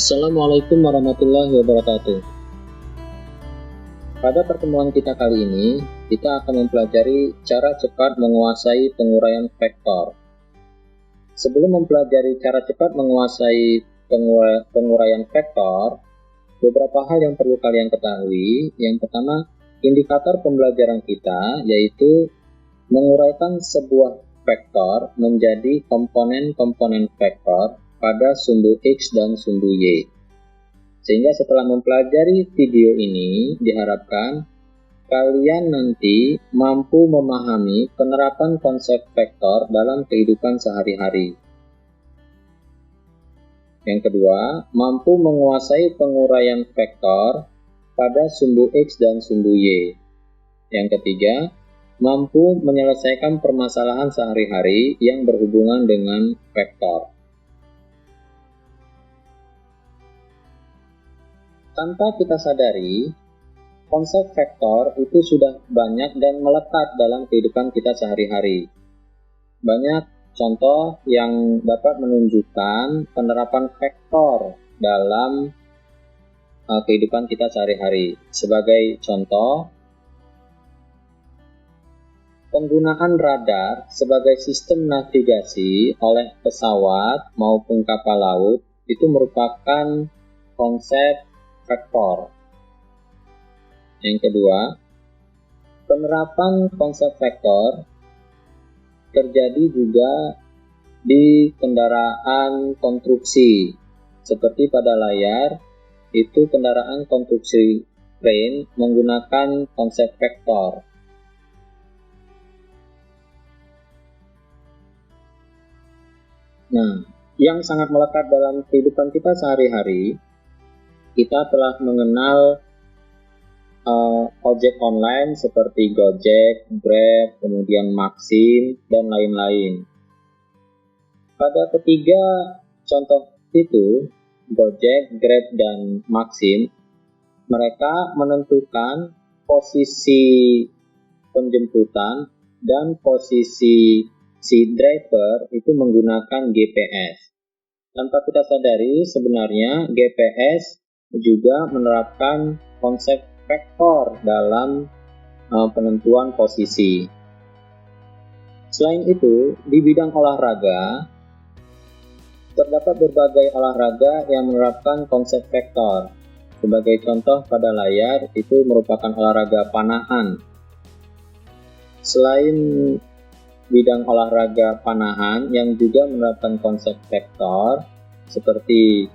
Assalamualaikum warahmatullahi wabarakatuh. Pada pertemuan kita kali ini, kita akan mempelajari cara cepat menguasai penguraian vektor. Sebelum mempelajari cara cepat menguasai penguraian vektor, beberapa hal yang perlu kalian ketahui. Yang pertama, indikator pembelajaran kita yaitu menguraikan sebuah vektor menjadi komponen-komponen vektor pada sumbu X dan sumbu Y. Sehingga setelah mempelajari video ini, diharapkan kalian nanti mampu memahami penerapan konsep vektor dalam kehidupan sehari-hari. Yang kedua, mampu menguasai penguraian vektor pada sumbu X dan sumbu Y. Yang ketiga, mampu menyelesaikan permasalahan sehari-hari yang berhubungan dengan vektor. Tanpa kita sadari, konsep vektor itu sudah banyak dan melekat dalam kehidupan kita sehari-hari. Banyak contoh yang dapat menunjukkan penerapan vektor dalam kehidupan kita sehari-hari. Sebagai contoh, penggunaan radar sebagai sistem navigasi oleh pesawat maupun kapal laut itu merupakan konsep vektor. Yang kedua, penerapan konsep vektor terjadi juga di kendaraan konstruksi. Seperti pada layar, itu kendaraan konstruksi crane menggunakan konsep vektor. Nah, yang sangat melekat dalam kehidupan kita sehari-hari, kita telah mengenal ojek online seperti Gojek, Grab, kemudian Maxim, dan lain-lain. Pada ketiga contoh itu, Gojek, Grab, dan Maxim, mereka menentukan posisi penjemputan dan posisi si driver itu menggunakan GPS. Tanpa kita sadari, sebenarnya GPS juga menerapkan konsep vektor dalam penentuan posisi. Selain itu, di bidang olahraga, terdapat berbagai olahraga yang menerapkan konsep vektor. Sebagai contoh pada layar, itu merupakan olahraga panahan. Selain bidang olahraga panahan yang juga menerapkan konsep vektor, seperti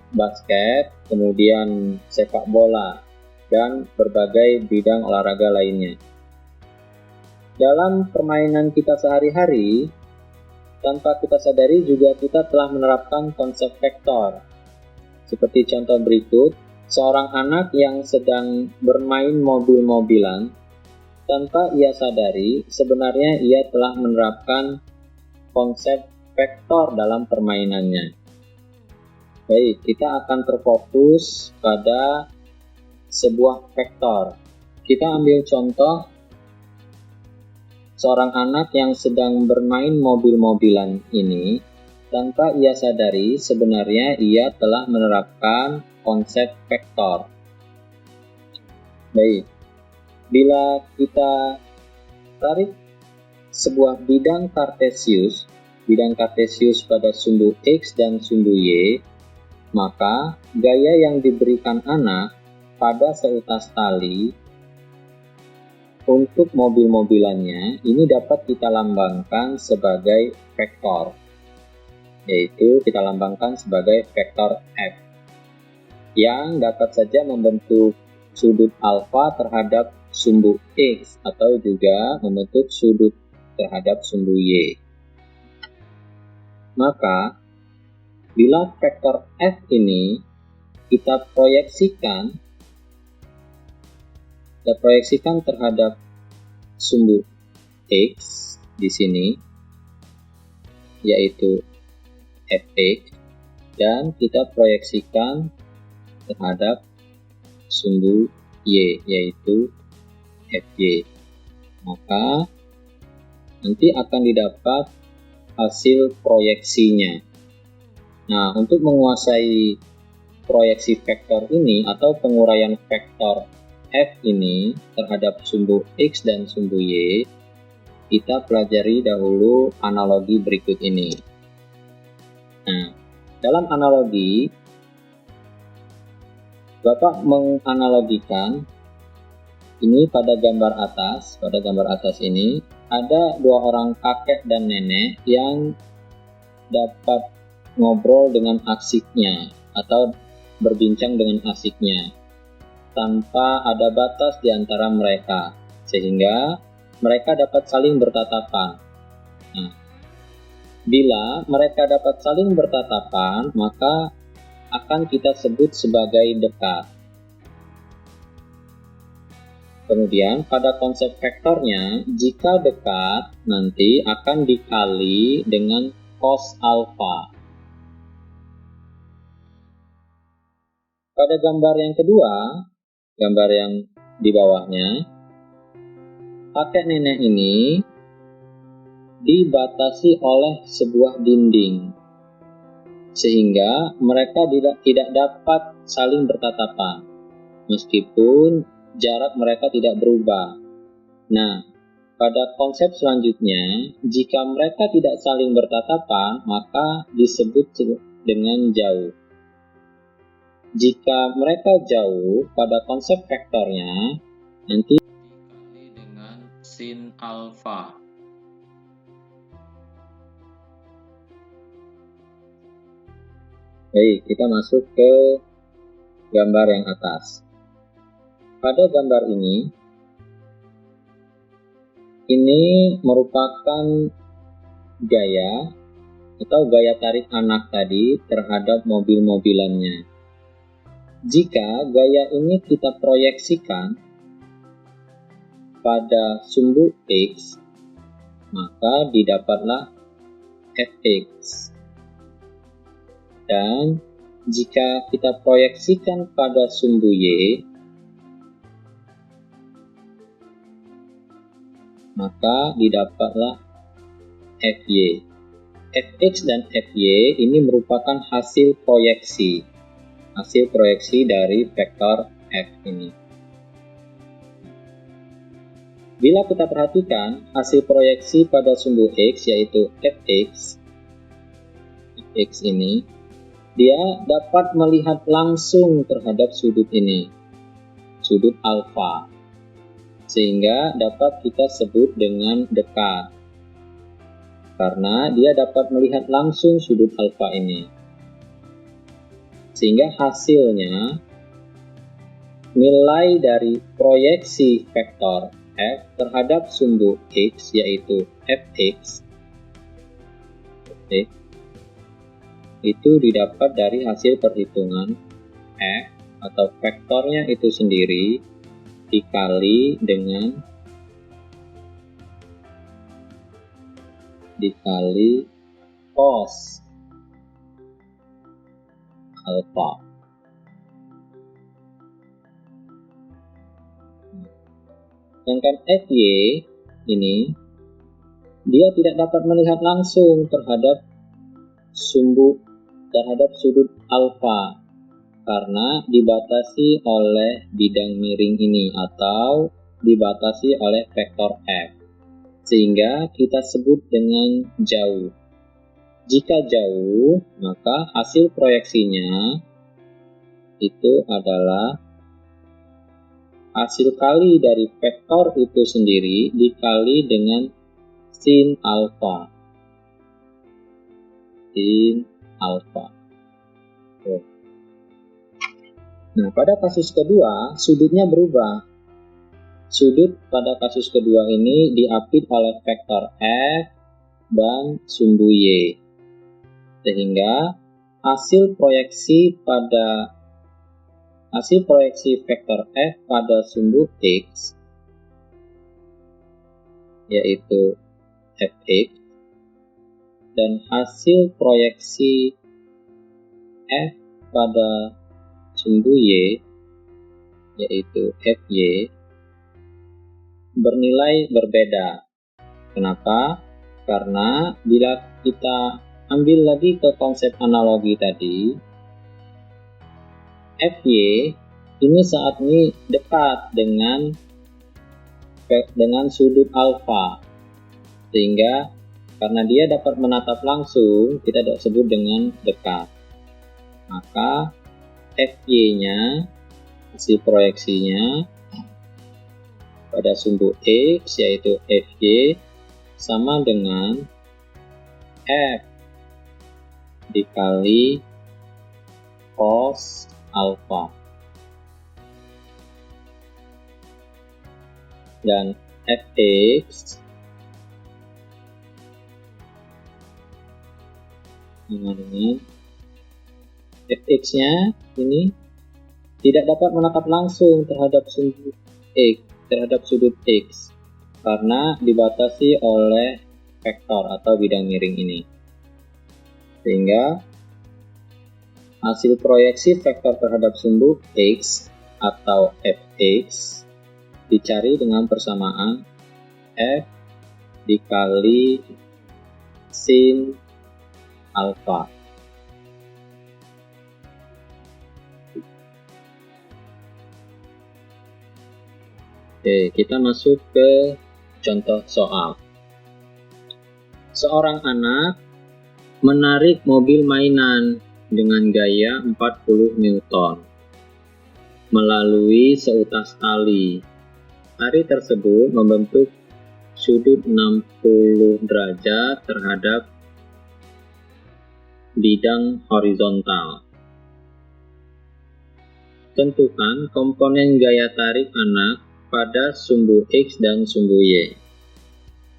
basket, kemudian sepak bola, dan berbagai bidang olahraga lainnya. Dalam permainan kita sehari-hari, tanpa kita sadari juga kita telah menerapkan konsep vektor. Seperti contoh berikut, seorang anak yang sedang bermain mobil-mobilan, tanpa ia sadari, sebenarnya ia telah menerapkan konsep vektor dalam permainannya. Baik, kita akan terfokus pada sebuah vektor. Kita ambil contoh seorang anak yang sedang bermain mobil-mobilan ini, tanpa ia sadari sebenarnya ia telah menerapkan konsep vektor. Baik, bila kita tarik sebuah bidang kartesius pada sumbu X dan sumbu Y, maka gaya yang diberikan anak pada seutas tali untuk mobil-mobilannya ini dapat kita lambangkan sebagai vektor, yaitu kita lambangkan sebagai vektor F, yang dapat saja membentuk sudut alfa terhadap sumbu X atau juga membentuk sudut terhadap sumbu Y. Maka bila vektor F ini kita proyeksikan terhadap sumbu X di sini, yaitu Fx, dan kita proyeksikan terhadap sumbu Y, yaitu Fy. Maka nanti akan didapat hasil proyeksinya. Nah, untuk menguasai proyeksi vektor ini atau penguraian vektor F ini terhadap sumbu X dan sumbu Y, kita pelajari dahulu analogi berikut ini. Nah, dalam analogi, Bapak menganalogikan ini pada gambar atas ini ada dua orang kakek dan nenek yang dapat ngobrol dengan asiknya atau berbincang dengan asiknya tanpa ada batas di antara mereka, sehingga mereka dapat saling bertatapan. Nah, bila mereka dapat saling bertatapan, maka akan kita sebut sebagai dekat. Kemudian pada konsep vektornya, jika dekat nanti akan dikali dengan cos alfa. Pada gambar yang kedua, gambar yang di bawahnya, kakek nenek ini dibatasi oleh sebuah dinding, sehingga mereka tidak dapat saling bertatapan, meskipun jarak mereka tidak berubah. Nah, pada konsep selanjutnya, jika mereka tidak saling bertatapan, maka disebut dengan jauh. Jika mereka jauh, pada konsep vektornya, nanti dikali dengan sin alfa. Baik, kita masuk ke gambar yang atas. Pada gambar ini merupakan gaya atau gaya tarik anak tadi terhadap mobil-mobilannya. Jika gaya ini kita proyeksikan pada sumbu X, maka didapatlah Fx. Dan jika kita proyeksikan pada sumbu Y, maka didapatlah Fy. Fx dan Fy ini merupakan hasil proyeksi dari vektor F ini. Bila kita perhatikan hasil proyeksi pada sumbu X, yaitu Fx ini, dia dapat melihat langsung terhadap sudut ini, sudut alfa, sehingga dapat kita sebut dengan dekat, karena dia dapat melihat langsung sudut alfa ini. Sehingga hasilnya, nilai dari proyeksi vektor F terhadap sumbu X, yaitu Fx, itu didapat dari hasil perhitungan F atau vektornya itu sendiri dikali cos alfa. Sedangkan Fy ini dia tidak dapat melihat langsung terhadap sudut alfa karena dibatasi oleh bidang miring ini atau dibatasi oleh vektor F, sehingga kita sebut dengan jauh. Jika jauh, maka hasil proyeksinya itu adalah hasil kali dari vektor itu sendiri dikali dengan sin alfa. Nah, pada kasus kedua, sudutnya berubah. Sudut pada kasus kedua ini diapit oleh vektor F dan sumbu Y. Sehingga hasil proyeksi vektor F pada sumbu X, yaitu Fx, dan hasil proyeksi F pada sumbu Y, yaitu Fy, bernilai berbeda. Kenapa? Karena bila kita ambil lagi ke konsep analogi tadi, FY ini saat ini dekat dengan sudut alfa, sehingga karena dia dapat menatap langsung, kita sebut dengan dekat. Maka FY-nya, hasil proyeksinya pada sumbu X, yaitu FY, sama dengan F dikali cos alfa. Dan Fx sama dengan Fx-nya ini tidak dapat menatap langsung terhadap sudut X karena dibatasi oleh vektor atau bidang miring ini. Sehingga hasil proyeksi vektor terhadap sumbu X atau Fx dicari dengan persamaan F dikali sin alfa. Oke, kita masuk ke contoh soal. Seorang anak menarik mobil mainan dengan gaya 40 Newton melalui seutas tali. Tali tersebut membentuk sudut 60 derajat terhadap bidang horizontal. Tentukan komponen gaya tarik anak pada sumbu X dan sumbu Y.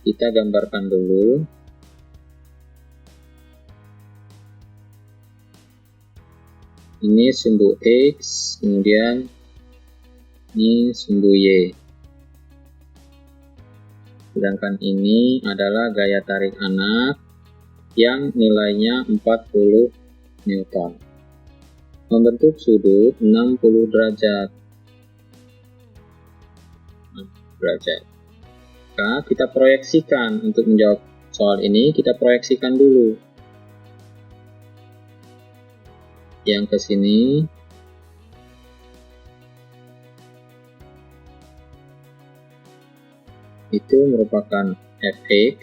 Kita gambarkan dulu. Ini sumbu X, kemudian ini sumbu Y. Sedangkan ini adalah gaya tarik anak yang nilainya 40 Newton. Membentuk sudut 60 derajat. Maka kita proyeksikan. Untuk menjawab soal ini, kita proyeksikan dulu. Yang ke sini itu merupakan Fx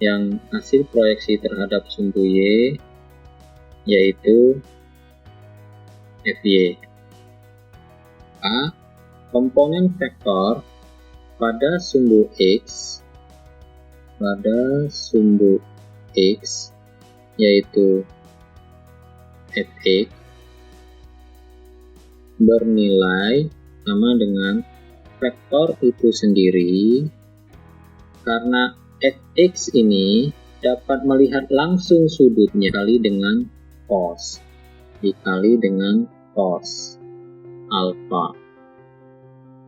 yang hasil proyeksi terhadap sumbu Y yaitu Fy. Komponen vektor pada sumbu X yaitu Fx bernilai sama dengan vektor itu sendiri, karena Fx ini dapat melihat langsung sudutnya dikali dengan cos alfa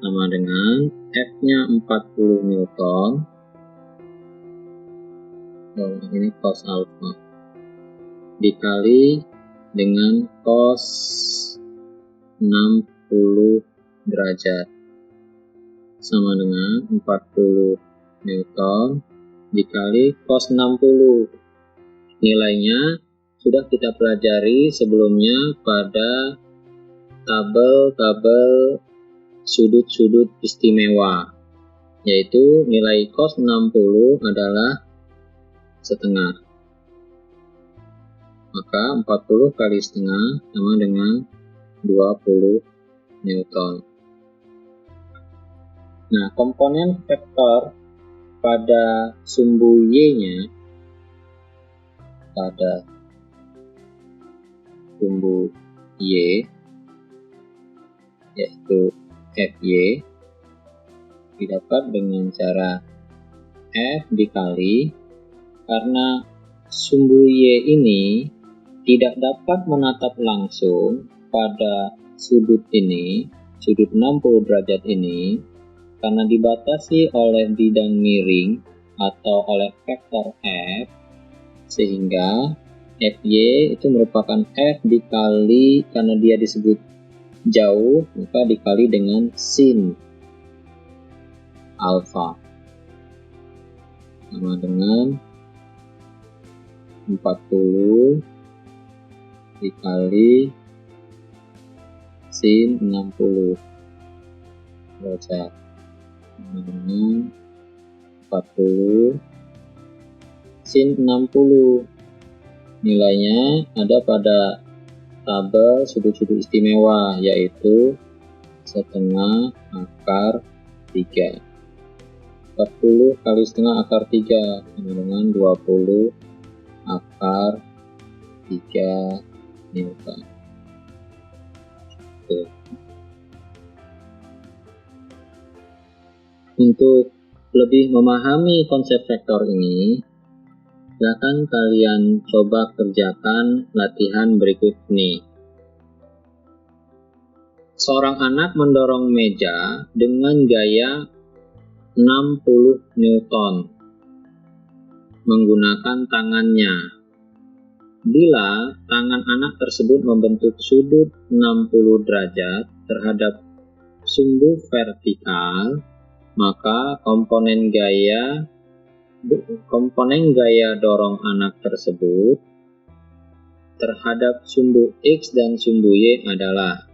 sama dengan F-nya 40 Newton, ini cos alfa dikali dengan cos 60 derajat sama dengan 40 Newton dikali cos 60. Nilainya sudah kita pelajari sebelumnya pada tabel sudut-sudut istimewa, yaitu nilai cos 60 adalah setengah. Maka 40 kali setengah sama dengan 20 Newton. Nah, komponen vektor pada sumbu Y-nya, pada sumbu Y, yaitu Fy, didapat dengan cara F dikali, karena sumbu Y ini tidak dapat menatap langsung pada sudut ini, sudut 60 derajat ini, karena dibatasi oleh bidang miring atau oleh vektor F, sehingga Fy itu merupakan F dikali, karena dia disebut jauh, maka dikali dengan sin alfa sama dengan 40 dikali sin 60 derajat. 40 sin 60 nilainya ada pada tabel sudut-sudut istimewa, yaitu setengah akar 3. 40 kali setengah akar 3 sama dengan 20 akar 3 Newton. Untuk lebih memahami konsep vektor ini, silakan kalian coba kerjakan latihan berikut ini. Seorang anak mendorong meja dengan gaya 60 Newton menggunakan tangannya. Bila tangan anak tersebut membentuk sudut 60 derajat terhadap sumbu vertikal, maka komponen gaya dorong anak tersebut terhadap sumbu X dan sumbu Y adalah.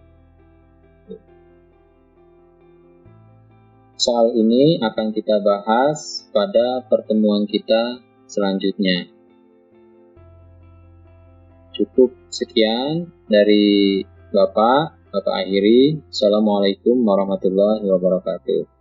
Soal ini akan kita bahas pada pertemuan kita selanjutnya. Cukup sekian dari Bapak akhiri. Assalamualaikum warahmatullahi wabarakatuh.